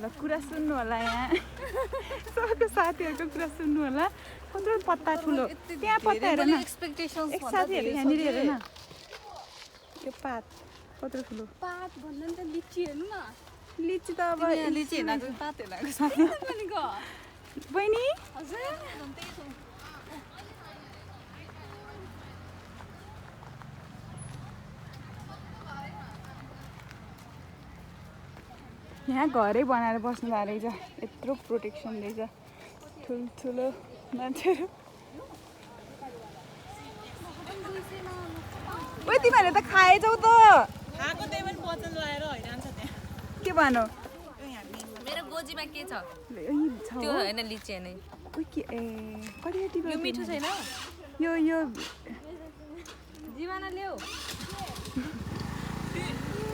ल कुरा सुन्नु होला यहाँ सबैको साथीहरूको कुरा सुन्नु होला कत्रो पत्ता ठुलो त्यहाँ पत्ता हेर न एक्सपेक्टेशन्स एक साथीहरू यहाँनिर हेर न त्यो पात कत्रो ठुलो पात भन्दा नि त लिची हेर्नु न लिची त अब लिची हेर्नको पात हेर्नको साथी भनेको बहिनी हजुर यहाँ घरै बनाएर बस्नु भएको रहेछ यत्रो प्रोटेक्सन रहेछ ठुल्ठुलो मान्छेहरू ओ तिमीहरूले त खाएछौ त खाएको त्यही पनि वचन लगाएर हैरान्छ त्यहाँ के भनौ मेरो गोजीमा के छ छ त्यो हैन लिची हैन ओ के ए कति यो मिठो छैन यो जीवना ल्याऊ